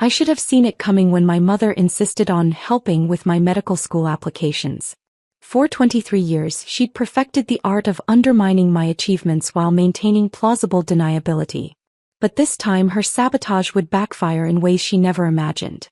I should have seen it coming when my mother insisted on helping with my medical school applications. For 23 years, she'd perfected the art of undermining my achievements while maintaining plausible deniability. But this time her sabotage would backfire in ways she never imagined.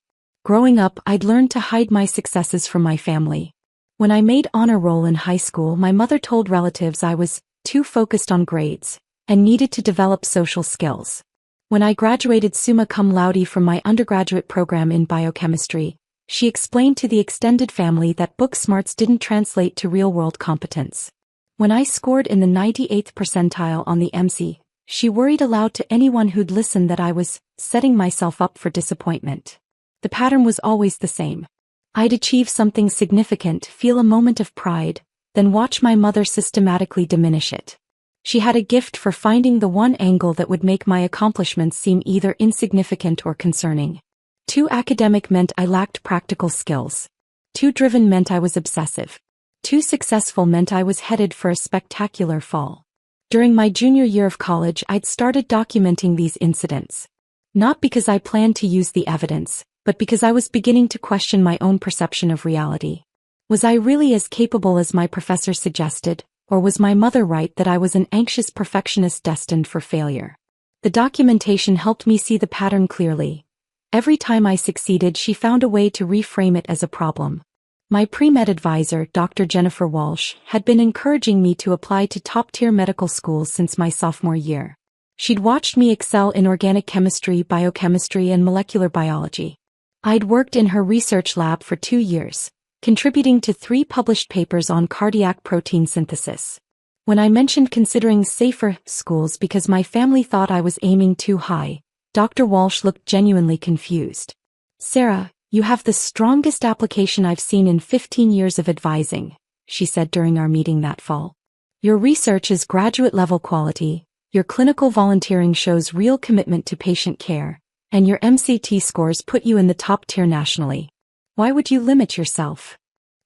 Growing up, I'd learned to hide my successes from my family. When I made honor roll in high school, my mother told relatives I was too focused on grades and needed to develop social skills. When I graduated summa cum laude from my undergraduate program in biochemistry, she explained to the extended family that book smarts didn't translate to real-world competence. When I scored in the 98th percentile on the MC, she worried aloud to anyone who'd listen that I was setting myself up for disappointment. The pattern was always the same. I'd achieve something significant, feel a moment of pride, then watch my mother systematically diminish it. She had a gift for finding the one angle that would make my accomplishments seem either insignificant or concerning. Too academic meant I lacked practical skills. Too driven meant I was obsessive. Too successful meant I was headed for a spectacular fall. During my junior year of college, I'd started documenting these incidents. Not because I planned to use the evidence, but because I was beginning to question my own perception of reality. Was I really as capable as my professor suggested, or was my mother right that I was an anxious perfectionist destined for failure? The documentation helped me see the pattern clearly. Every time I succeeded, she found a way to reframe it as a problem. My pre-med advisor, Dr. Jennifer Walsh, had been encouraging me to apply to top-tier medical schools since my sophomore year. She'd watched me excel in organic chemistry, biochemistry, and molecular biology. I'd worked in her research lab for 2 years, contributing to 3 published papers on cardiac protein synthesis. When I mentioned considering safer schools because my family thought I was aiming too high, Dr. Walsh looked genuinely confused. "Sarah, you have the strongest application I've seen in 15 years of advising," she said during our meeting that fall. "Your research is graduate-level quality, your clinical volunteering shows real commitment to patient care, and your MCT scores put you in the top tier nationally. Why would you limit yourself?"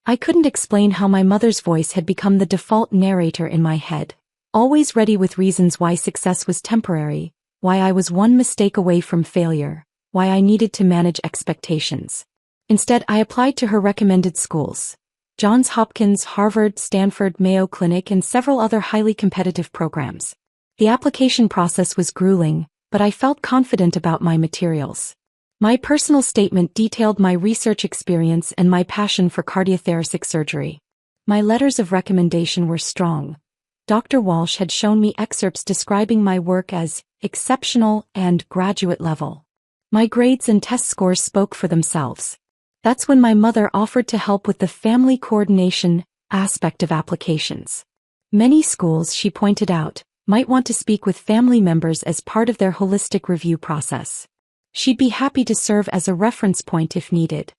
I couldn't explain how my mother's voice had become the default narrator in my head, always ready with reasons why success was temporary, why I was one mistake away from failure, why I needed to manage expectations. Instead, I applied to her recommended schools: Johns Hopkins, Harvard, Stanford, Mayo Clinic, and several other highly competitive programs. The application process was grueling, but I felt confident about my materials. My personal statement detailed my research experience and my passion for cardiothoracic surgery. My letters of recommendation were strong. Dr. Walsh had shown me excerpts describing my work as exceptional and graduate level. My grades and test scores spoke for themselves. That's when my mother offered to help with the family coordination aspect of applications. Many schools, she pointed out, might want to speak with family members as part of their holistic review process. She'd be happy to serve as a reference point if needed.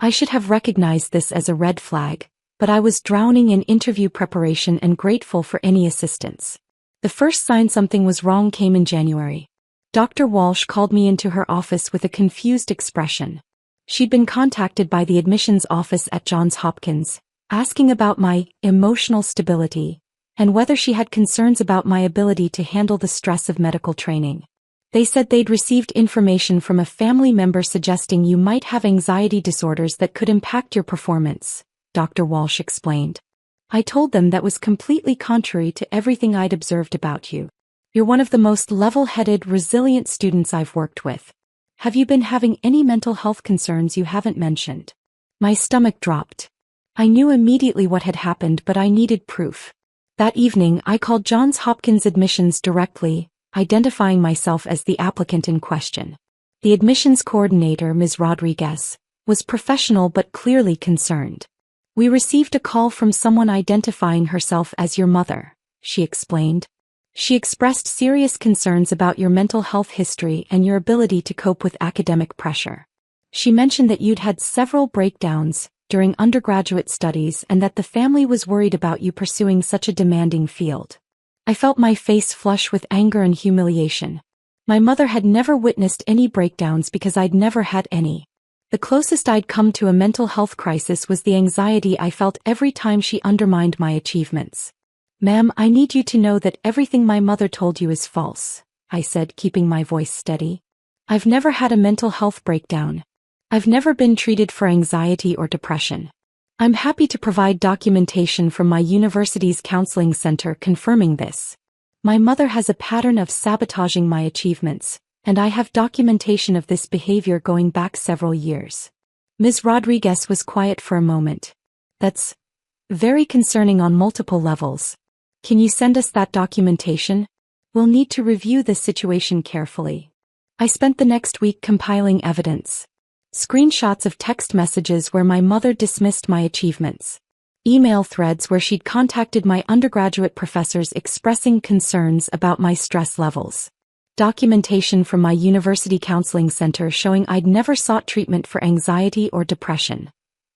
I should have recognized this as a red flag, but I was drowning in interview preparation and grateful for any assistance. The first sign something was wrong came in January. Dr. Walsh called me into her office with a confused expression. She'd been contacted by the admissions office at Johns Hopkins, asking about my emotional stability, and whether she had concerns about my ability to handle the stress of medical training. They said they'd received information from a family member suggesting you might have anxiety disorders that could impact your performance, Dr. Walsh explained. I told them that was completely contrary to everything I'd observed about you. You're one of the most level-headed, resilient students I've worked with. Have you been having any mental health concerns you haven't mentioned? My stomach dropped. I knew immediately what had happened, but I needed proof. That evening, I called Johns Hopkins admissions directly, identifying myself as the applicant in question. The admissions coordinator, Ms. Rodriguez, was professional but clearly concerned. "We received a call from someone identifying herself as your mother," she explained. "She expressed serious concerns about your mental health history and your ability to cope with academic pressure. She mentioned that you'd had several breakdowns during undergraduate studies and that the family was worried about you pursuing such a demanding field." I felt my face flush with anger and humiliation. My mother had never witnessed any breakdowns because I'd never had any. The closest I'd come to a mental health crisis was the anxiety I felt every time she undermined my achievements. "Ma'am, I need you to know that everything my mother told you is false," I said, keeping my voice steady. I've never had a mental health breakdown. I've never been treated for anxiety or depression. I'm happy to provide documentation from my university's counseling center confirming this. My mother has a pattern of sabotaging my achievements, and I have documentation of this behavior going back several years. Ms. Rodriguez was quiet for a moment. That's very concerning on multiple levels. Can you send us that documentation? We'll need to review this situation carefully. I spent the next week compiling evidence. Screenshots of text messages where my mother dismissed my achievements. Email threads where she'd contacted my undergraduate professors expressing concerns about my stress levels. Documentation from my university counseling center showing I'd never sought treatment for anxiety or depression.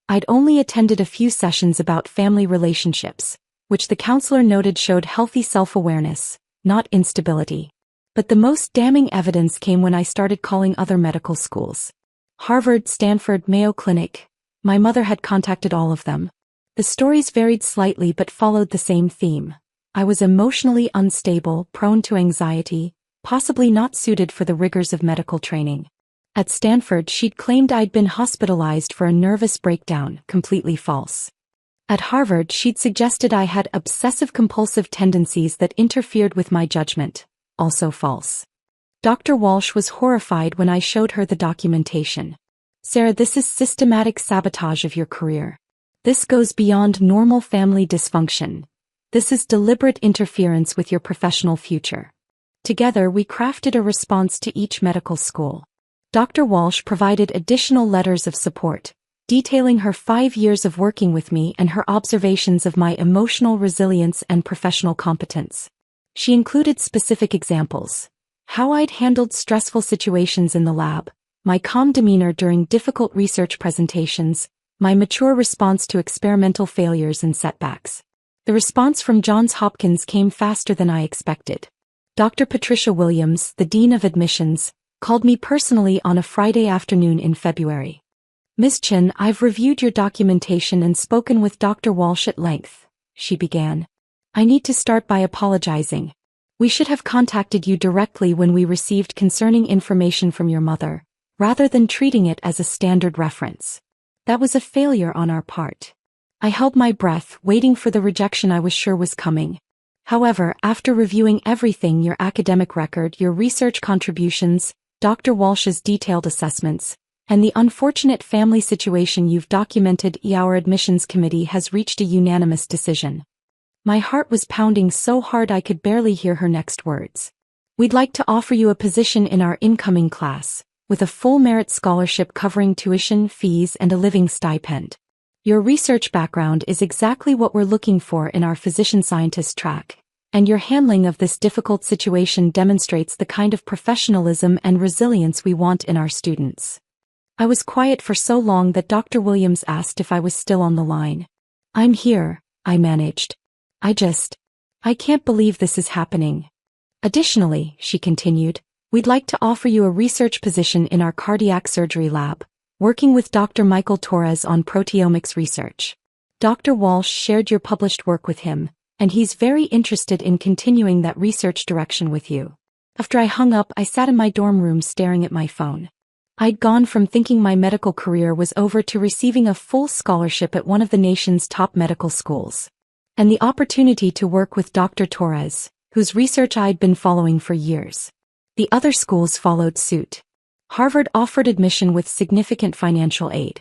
I'd only attended a few sessions about family relationships, which the counselor noted showed healthy self-awareness, not instability. But the most damning evidence came when I started calling other medical schools. Harvard, Stanford, Mayo Clinic. My mother had contacted all of them. The stories varied slightly but followed the same theme. I was emotionally unstable, prone to anxiety, possibly not suited for the rigors of medical training. At Stanford, she'd claimed I'd been hospitalized for a nervous breakdown, completely false. At Harvard, she'd suggested I had obsessive-compulsive tendencies that interfered with my judgment, also false. Dr. Walsh was horrified when I showed her the documentation. Sarah, this is systematic sabotage of your career. This goes beyond normal family dysfunction. This is deliberate interference with your professional future. Together, we crafted a response to each medical school. Dr. Walsh provided additional letters of support, detailing her 5 years of working with me and her observations of my emotional resilience and professional competence. She included specific examples: how I'd handled stressful situations in the lab, my calm demeanor during difficult research presentations, my mature response to experimental failures and setbacks. The response from Johns Hopkins came faster than I expected. Dr. Patricia Williams, the Dean of Admissions, called me personally on a Friday afternoon in February. Ms. Chen, I've reviewed your documentation and spoken with Dr. Walsh at length, she began. I need to start by apologizing. We should have contacted you directly when we received concerning information from your mother, rather than treating it as a standard reference. That was a failure on our part. I held my breath, waiting for the rejection I was sure was coming. However, after reviewing everything, your academic record, your research contributions, Dr. Walsh's detailed assessments, and the unfortunate family situation you've documented, our admissions committee has reached a unanimous decision. My heart was pounding so hard I could barely hear her next words. We'd like to offer you a position in our incoming class, with a full merit scholarship covering tuition, fees, and a living stipend. Your research background is exactly what we're looking for in our physician-scientist track, and your handling of this difficult situation demonstrates the kind of professionalism and resilience we want in our students. I was quiet for so long that Dr. Williams asked if I was still on the line. I'm here, I managed. I can't believe this is happening. Additionally, she continued, we'd like to offer you a research position in our cardiac surgery lab, working with Dr. Michael Torres on proteomics research. Dr. Walsh shared your published work with him, and he's very interested in continuing that research direction with you. After I hung up, I sat in my dorm room staring at my phone. I'd gone from thinking my medical career was over to receiving a full scholarship at one of the nation's top medical schools. And the opportunity to work with Dr. Torres, whose research I'd been following for years. The other schools followed suit. Harvard offered admission with significant financial aid.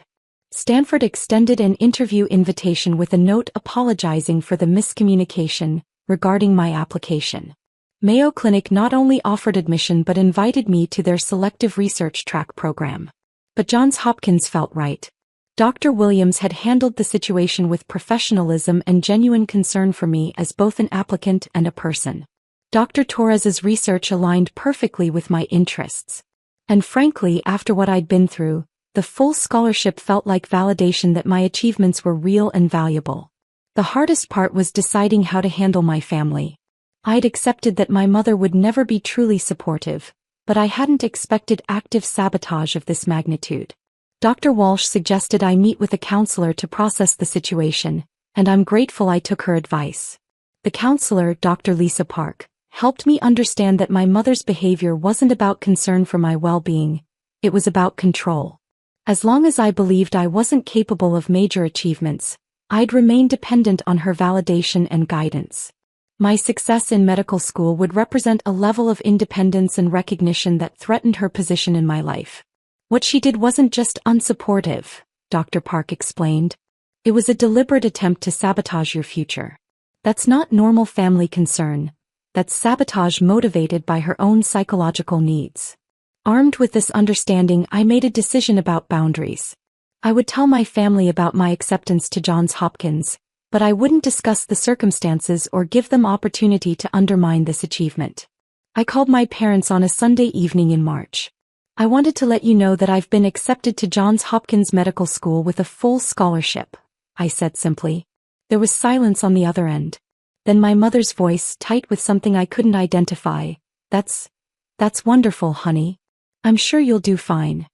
Stanford extended an interview invitation with a note apologizing for the miscommunication regarding my application. Mayo Clinic not only offered admission but invited me to their selective research track program. But Johns Hopkins felt right. Dr. Williams had handled the situation with professionalism and genuine concern for me as both an applicant and a person. Dr. Torres's research aligned perfectly with my interests. And frankly, after what I'd been through, the full scholarship felt like validation that my achievements were real and valuable. The hardest part was deciding how to handle my family. I'd accepted that my mother would never be truly supportive, but I hadn't expected active sabotage of this magnitude. Dr. Walsh suggested I meet with a counselor to process the situation, and I'm grateful I took her advice. The counselor, Dr. Lisa Park, helped me understand that my mother's behavior wasn't about concern for my well-being, it was about control. As long as I believed I wasn't capable of major achievements, I'd remain dependent on her validation and guidance. My success in medical school would represent a level of independence and recognition that threatened her position in my life. What she did wasn't just unsupportive, Dr. Park explained. It was a deliberate attempt to sabotage your future. That's not normal family concern. That's sabotage motivated by her own psychological needs. Armed with this understanding, I made a decision about boundaries. I would tell my family about my acceptance to Johns Hopkins, but I wouldn't discuss the circumstances or give them opportunity to undermine this achievement. I called my parents on a Sunday evening in March. I wanted to let you know that I've been accepted to Johns Hopkins Medical School with a full scholarship, I said simply. There was silence on the other end. Then my mother's voice, tight with something I couldn't identify. That's wonderful, honey. I'm sure you'll do fine.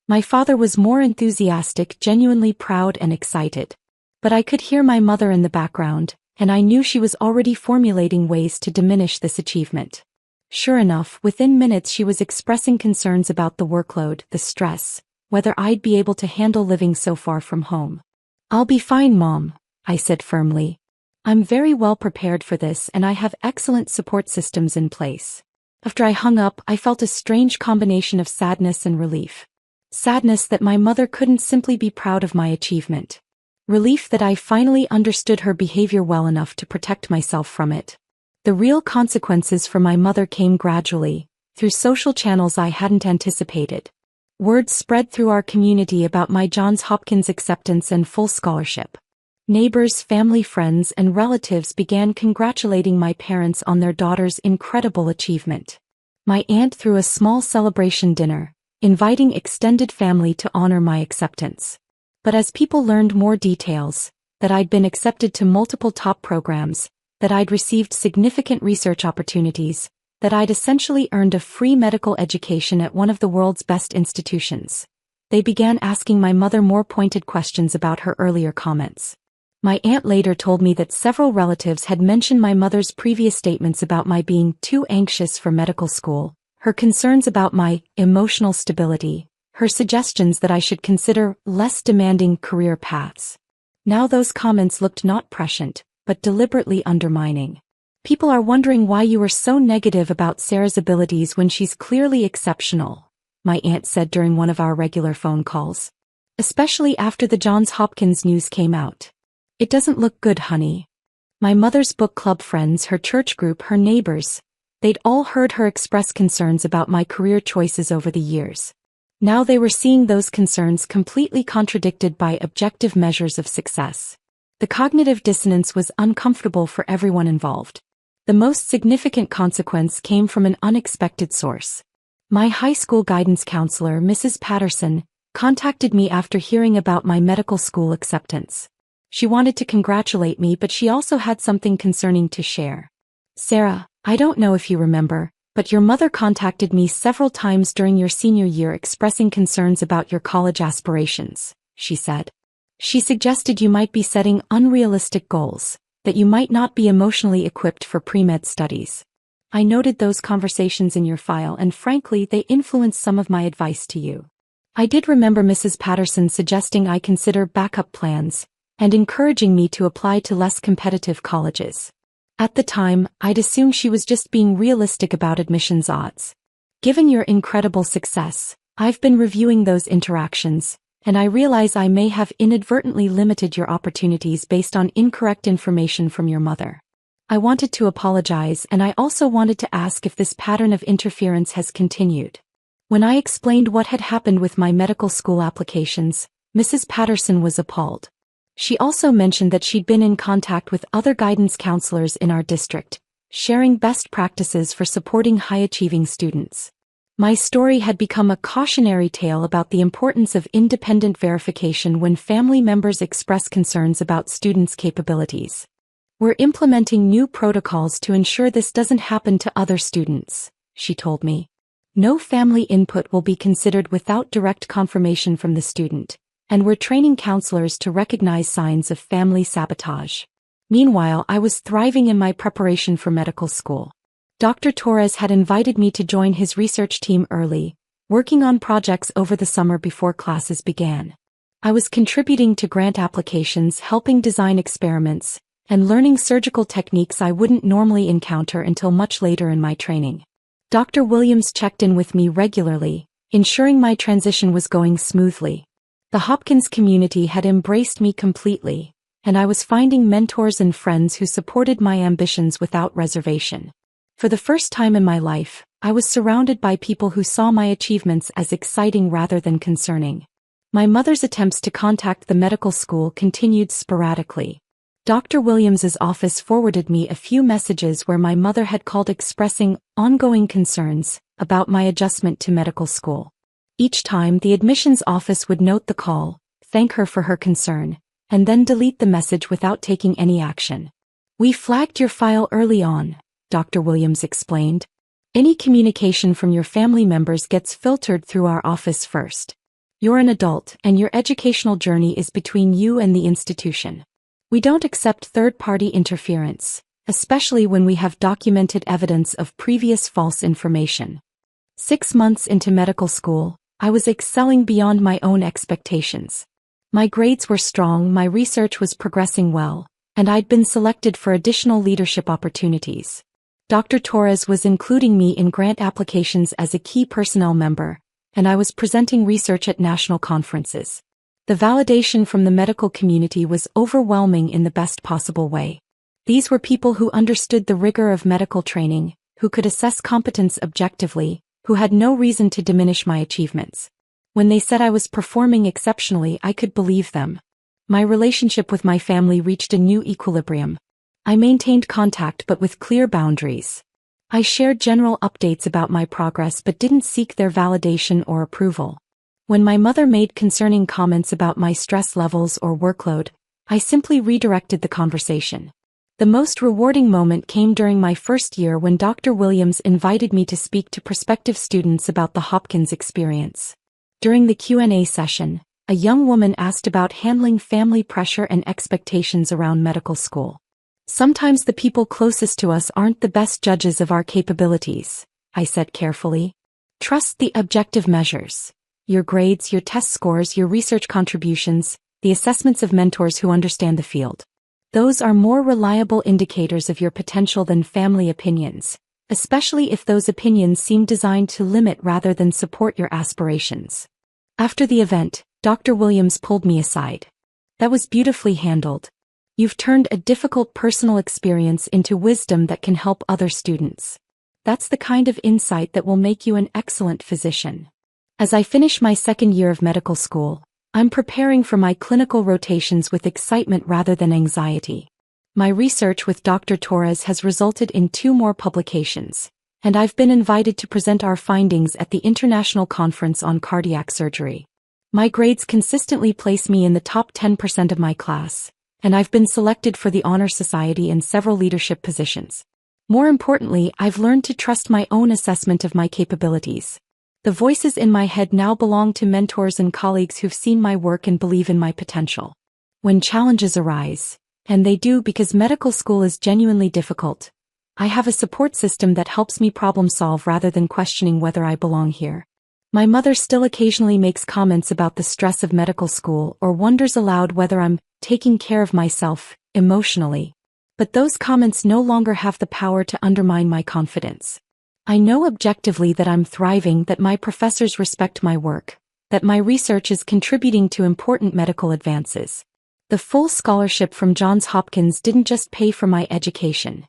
My father was more enthusiastic, genuinely proud and excited. But I could hear my mother in the background, and I knew she was already formulating ways to diminish this achievement. Sure enough, within minutes she was expressing concerns about the workload, the stress, whether I'd be able to handle living so far from home. I'll be fine, Mom, I said firmly. I'm very well prepared for this and I have excellent support systems in place. After I hung up, I felt a strange combination of sadness and relief. Sadness that my mother couldn't simply be proud of my achievement. Relief that I finally understood her behavior well enough to protect myself from it. The real consequences for my mother came gradually, through social channels I hadn't anticipated. Word spread through our community about my Johns Hopkins acceptance and full scholarship. Neighbors, family, friends, and relatives began congratulating my parents on their daughter's incredible achievement. My aunt threw a small celebration dinner, inviting extended family to honor my acceptance. But as people learned more details, that I'd been accepted to multiple top programs, that I'd received significant research opportunities, that I'd essentially earned a free medical education at one of the world's best institutions, they began asking my mother more pointed questions about her earlier comments. My aunt later told me that several relatives had mentioned my mother's previous statements about my being too anxious for medical school, her concerns about my emotional stability, her suggestions that I should consider less demanding career paths. Now those comments looked not prescient, but deliberately undermining. People are wondering why you are so negative about Sarah's abilities when she's clearly exceptional, my aunt said during one of our regular phone calls. Especially after the Johns Hopkins news came out. It doesn't look good, honey. My mother's book club friends, her church group, her neighbors, they'd all heard her express concerns about my career choices over the years. Now they were seeing those concerns completely contradicted by objective measures of success. The cognitive dissonance was uncomfortable for everyone involved. The most significant consequence came from an unexpected source. My high school guidance counselor, Mrs. Patterson, contacted me after hearing about my medical school acceptance. She wanted to congratulate me, but she also had something concerning to share. Sarah, I don't know if you remember, but your mother contacted me several times during your senior year expressing concerns about your college aspirations, she said. She suggested you might be setting unrealistic goals, that you might not be emotionally equipped for pre-med studies. I noted those conversations in your file and frankly they influenced some of my advice to you. I did remember Mrs. Patterson suggesting I consider backup plans, and encouraging me to apply to less competitive colleges. At the time, I'd assumed she was just being realistic about admissions odds. Given your incredible success, I've been reviewing those interactions, and I realize I may have inadvertently limited your opportunities based on incorrect information from your mother. I wanted to apologize, and I also wanted to ask if this pattern of interference has continued. When I explained what had happened with my medical school applications, Mrs. Patterson was appalled. She also mentioned that she'd been in contact with other guidance counselors in our district, sharing best practices for supporting high-achieving students. My story had become a cautionary tale about the importance of independent verification when family members express concerns about students' capabilities. We're implementing new protocols to ensure this doesn't happen to other students, she told me. No family input will be considered without direct confirmation from the student, and we're training counselors to recognize signs of family sabotage. Meanwhile, I was thriving in my preparation for medical school. Dr. Torres had invited me to join his research team early, working on projects over the summer before classes began. I was contributing to grant applications, helping design experiments, and learning surgical techniques I wouldn't normally encounter until much later in my training. Dr. Williams checked in with me regularly, ensuring my transition was going smoothly. The Hopkins community had embraced me completely, and I was finding mentors and friends who supported my ambitions without reservation. For the first time in my life, I was surrounded by people who saw my achievements as exciting rather than concerning. My mother's attempts to contact the medical school continued sporadically. Dr. Williams's office forwarded me a few messages where my mother had called expressing ongoing concerns about my adjustment to medical school. Each time, the admissions office would note the call, thank her for her concern, and then delete the message without taking any action. "We flagged your file early on," Dr. Williams explained. "Any communication from your family members gets filtered through our office first. You're an adult, and your educational journey is between you and the institution. We don't accept third-party interference, especially when we have documented evidence of previous false information." 6 months into medical school, I was excelling beyond my own expectations. My grades were strong, my research was progressing well, and I'd been selected for additional leadership opportunities. Dr. Torres was including me in grant applications as a key personnel member, and I was presenting research at national conferences. The validation from the medical community was overwhelming in the best possible way. These were people who understood the rigor of medical training, who could assess competence objectively, who had no reason to diminish my achievements. When they said I was performing exceptionally, I could believe them. My relationship with my family reached a new equilibrium. I maintained contact but with clear boundaries. I shared general updates about my progress but didn't seek their validation or approval. When my mother made concerning comments about my stress levels or workload, I simply redirected the conversation. The most rewarding moment came during my first year when Dr. Williams invited me to speak to prospective students about the Hopkins experience. During the Q&A session, a young woman asked about handling family pressure and expectations around medical school. "Sometimes the people closest to us aren't the best judges of our capabilities," I said carefully. "Trust the objective measures. Your grades, your test scores, your research contributions, the assessments of mentors who understand the field. Those are more reliable indicators of your potential than family opinions, especially if those opinions seem designed to limit rather than support your aspirations." After the event, Dr. Williams pulled me aside. "That was beautifully handled. You've turned a difficult personal experience into wisdom that can help other students. That's the kind of insight that will make you an excellent physician." As I finish my second year of medical school, I'm preparing for my clinical rotations with excitement rather than anxiety. My research with Dr. Torres has resulted in 2 more publications, and I've been invited to present our findings at the International Conference on Cardiac Surgery. My grades consistently place me in the top 10% of my class, and I've been selected for the Honor Society in several leadership positions. More importantly, I've learned to trust my own assessment of my capabilities. The voices in my head now belong to mentors and colleagues who've seen my work and believe in my potential. When challenges arise, and they do because medical school is genuinely difficult, I have a support system that helps me problem solve rather than questioning whether I belong here. My mother still occasionally makes comments about the stress of medical school or wonders aloud whether I'm taking care of myself emotionally. But those comments no longer have the power to undermine my confidence. I know objectively that I'm thriving, that my professors respect my work, that my research is contributing to important medical advances. The full scholarship from Johns Hopkins didn't just pay for my education.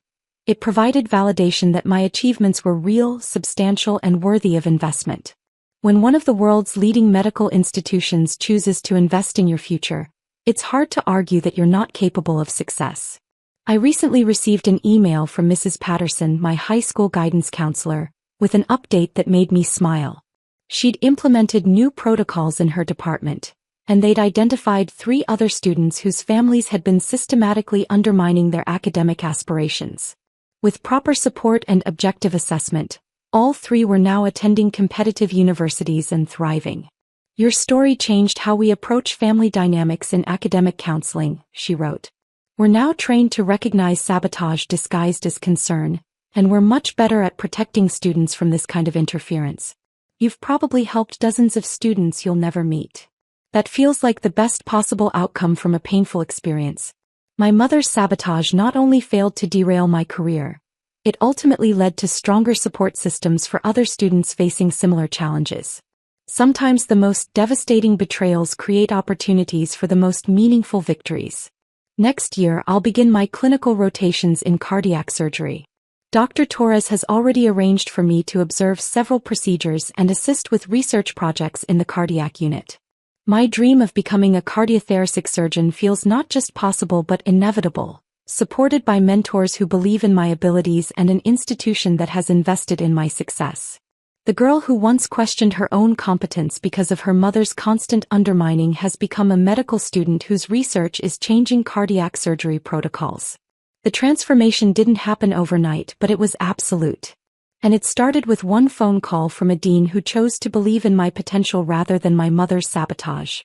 It provided validation that my achievements were real, substantial, and worthy of investment. When one of the world's leading medical institutions chooses to invest in your future, it's hard to argue that you're not capable of success. I recently received an email from Mrs. Patterson, my high school guidance counselor, with an update that made me smile. She'd implemented new protocols in her department, and they'd identified 3 other students whose families had been systematically undermining their academic aspirations. With proper support and objective assessment, all 3 were now attending competitive universities and thriving. "Your story changed how we approach family dynamics in academic counseling," she wrote. "We're now trained to recognize sabotage disguised as concern, And we're much better at protecting students from this kind of interference. You've probably helped dozens of students you'll never meet. That feels like the best possible outcome from a painful experience. My mother's sabotage not only failed to derail my career, it ultimately led to stronger support systems for other students facing similar challenges. Sometimes the most devastating betrayals create opportunities for the most meaningful victories. Next year, I'll begin my clinical rotations in cardiac surgery. Dr. Torres has already arranged for me to observe several procedures and assist with research projects in the cardiac unit. My dream of becoming a cardiothoracic surgeon feels not just possible but inevitable, supported by mentors who believe in my abilities and an institution that has invested in my success. The girl who once questioned her own competence because of her mother's constant undermining has become a medical student whose research is changing cardiac surgery protocols. The transformation didn't happen overnight, but it was absolute. And it started with one phone call from a dean who chose to believe in my potential rather than my mother's sabotage.